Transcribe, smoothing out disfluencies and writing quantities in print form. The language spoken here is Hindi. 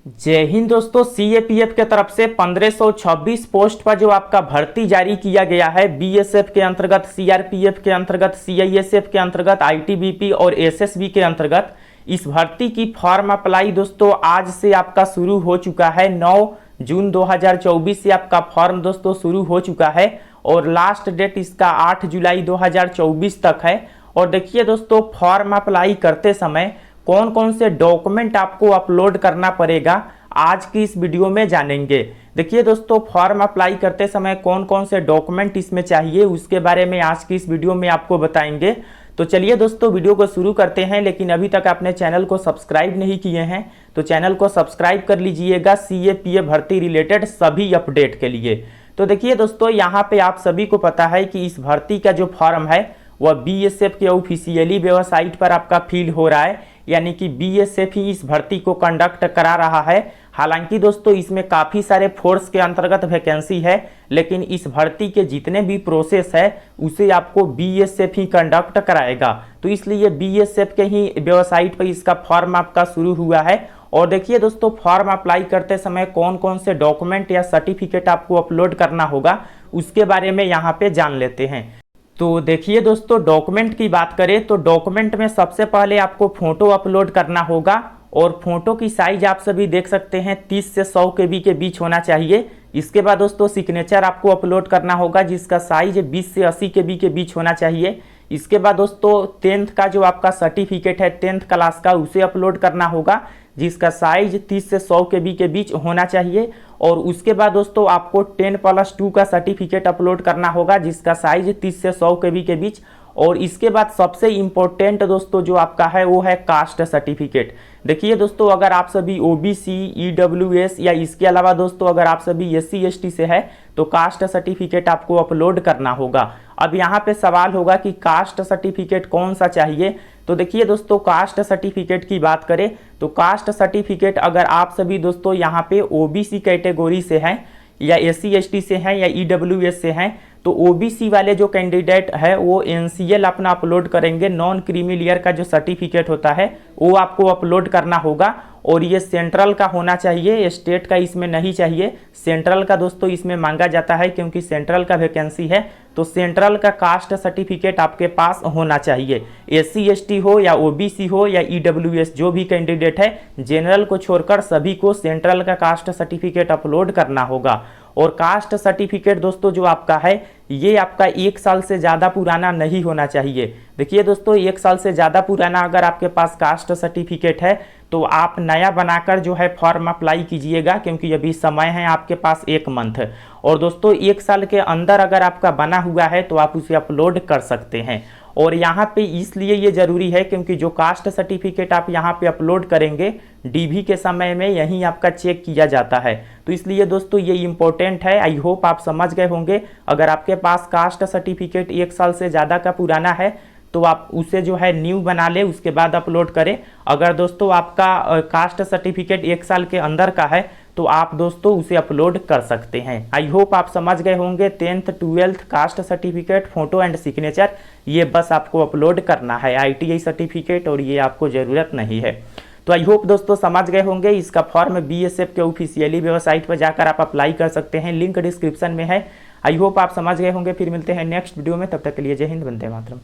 जय हिंद दोस्तों। सीएपीएफ के तरफ से 1526 पोस्ट पर जो आपका भर्ती जारी किया गया है बीएसएफ के अंतर्गत, सीआरपीएफ के अंतर्गत, सीआईएसएफ के अंतर्गत, आईटीबीपी और एसएसबी के अंतर्गत इस भर्ती की फॉर्म अप्लाई दोस्तों आज से आपका शुरू हो चुका है। 9 जून 2024 से आपका फॉर्म दोस्तों शुरू हो चुका है और लास्ट डेट इसका 8 जुलाई 2024 तक है। और देखिए दोस्तों, फॉर्म अप्लाई करते समय कौन कौन से डॉक्यूमेंट आपको अपलोड करना पड़ेगा आज की इस वीडियो में जानेंगे। देखिए दोस्तों, फॉर्म अप्लाई करते समय कौन कौन से डॉक्यूमेंट इसमें चाहिए उसके बारे में आज की इस वीडियो में आपको बताएंगे। तो चलिए दोस्तों, वीडियो को शुरू करते हैं। लेकिन अभी तक आपने चैनल को सब्सक्राइब नहीं किए हैं तो चैनल को सब्सक्राइब कर लीजिएगा सीएपीएफ भर्ती रिलेटेड सभी अपडेट के लिए। तो देखिए दोस्तों, यहाँ पे आप सभी को पता है कि इस भर्ती का जो फॉर्म है वह बीएसएफ के ऑफिशियली वेबसाइट पर आपका फिल हो रहा है, यानी कि बीएसएफ ही इस भर्ती को कंडक्ट करा रहा है। हालांकि दोस्तों, इसमें काफ़ी सारे फोर्स के अंतर्गत वैकेंसी है, लेकिन इस भर्ती के जितने भी प्रोसेस है उसे आपको बीएसएफ ही कंडक्ट कराएगा। तो इसलिए बीएसएफ के ही वेबसाइट पर इसका फॉर्म आपका शुरू हुआ है। और देखिए दोस्तों, फॉर्म अप्लाई करते समय कौन कौन से डॉक्यूमेंट या सर्टिफिकेट आपको अपलोड करना होगा उसके बारे में यहाँ पे जान लेते हैं। तो देखिए दोस्तों, डॉक्यूमेंट की बात करें तो डॉक्यूमेंट में सबसे पहले आपको फोटो अपलोड करना होगा और फोटो की साइज आप सभी देख सकते हैं 30 से 100 केबी के बीच होना चाहिए। इसके बाद दोस्तों सिग्नेचर आपको अपलोड करना होगा जिसका साइज 20 से 80 केबी के बीच होना चाहिए। इसके बाद दोस्तों 10th का जो आपका सर्टिफिकेट है 10th क्लास का उसे अपलोड करना होगा जिसका साइज 30 से 100 केबी के बीच होना चाहिए। और उसके बाद दोस्तों आपको 10+2 का सर्टिफिकेट अपलोड करना होगा जिसका साइज 30 से 100 केबी के बीच। और इसके बाद सबसे इम्पोर्टेंट दोस्तों जो आपका है वो है कास्ट सर्टिफिकेट। देखिए दोस्तों, अगर आप सभी ओबीसी, ईडब्ल्यूएस या इसके अलावा दोस्तों अगर आप सभी एससी एसटी से है तो कास्ट सर्टिफिकेट आपको अपलोड करना होगा। अब यहाँ पे सवाल होगा कि कास्ट सर्टिफिकेट कौन सा चाहिए। तो देखिए दोस्तों, कास्ट सर्टिफिकेट की बात करें तो कास्ट सर्टिफिकेट अगर आप सभी दोस्तों यहाँ पे ओबीसी कैटेगरी से हैं या एससी एसटी से हैं या ईडब्ल्यूएस से हैं तो ओबीसी वाले जो कैंडिडेट है वो एनसीएल अपना अपलोड करेंगे। नॉन क्रीमी का जो सर्टिफिकेट होता है वो आपको अपलोड करना होगा और ये सेंट्रल का होना चाहिए, स्टेट का इसमें नहीं चाहिए। सेंट्रल का दोस्तों इसमें मांगा जाता है क्योंकि सेंट्रल का वैकेंसी है, तो सेंट्रल का कास्ट सर्टिफिकेट आपके पास होना चाहिए। एससी एसटी हो या ओबीसी हो या ईडब्ल्यूएस जो भी कैंडिडेट है, जनरल को छोड़कर सभी को सेंट्रल का कास्ट सर्टिफिकेट अपलोड करना होगा। और कास्ट सर्टिफिकेट दोस्तों जो आपका है ये आपका 1 साल से ज़्यादा पुराना नहीं होना चाहिए। देखिए दोस्तों, 1 साल से ज़्यादा पुराना अगर आपके पास कास्ट सर्टिफिकेट है तो आप नया बनाकर जो है फॉर्म अप्लाई कीजिएगा क्योंकि अभी समय है आपके पास 1 मंथ। और दोस्तों 1 साल के अंदर अगर आपका बना हुआ है तो आप उसे अपलोड कर सकते हैं। और यहाँ पे इसलिए ये ज़रूरी है क्योंकि जो कास्ट सर्टिफिकेट आप यहाँ पे अपलोड करेंगे डीवी के समय में यहीं आपका चेक किया जाता है। तो इसलिए दोस्तों ये इम्पोर्टेंट है। आई होप आप समझ गए होंगे। अगर आपके पास कास्ट सर्टिफिकेट 1 साल से ज़्यादा का पुराना है तो आप उसे जो है न्यू बना ले, उसके बाद अपलोड करें। अगर दोस्तों आपका कास्ट सर्टिफिकेट 1 साल के अंदर का है तो आप दोस्तों उसे अपलोड कर सकते हैं। आई होप आप समझ गए होंगे। 10th 12th caste certificate, photo and signature ये बस आपको अपलोड करना है। आईटीआई सर्टिफिकेट और ये आपको ज़रूरत नहीं है। तो आई होप दोस्तों समझ गए होंगे। इसका फॉर्म बीएसएफ के ऑफिशियली वेबसाइट पर जाकर आप अप्लाई कर सकते हैं, लिंक डिस्क्रिप्शन में है। आई होप आप समझ गए होंगे। फिर मिलते हैं नेक्स्ट वीडियो में, तब तक के लिए जय हिंद, वंदे मातरम।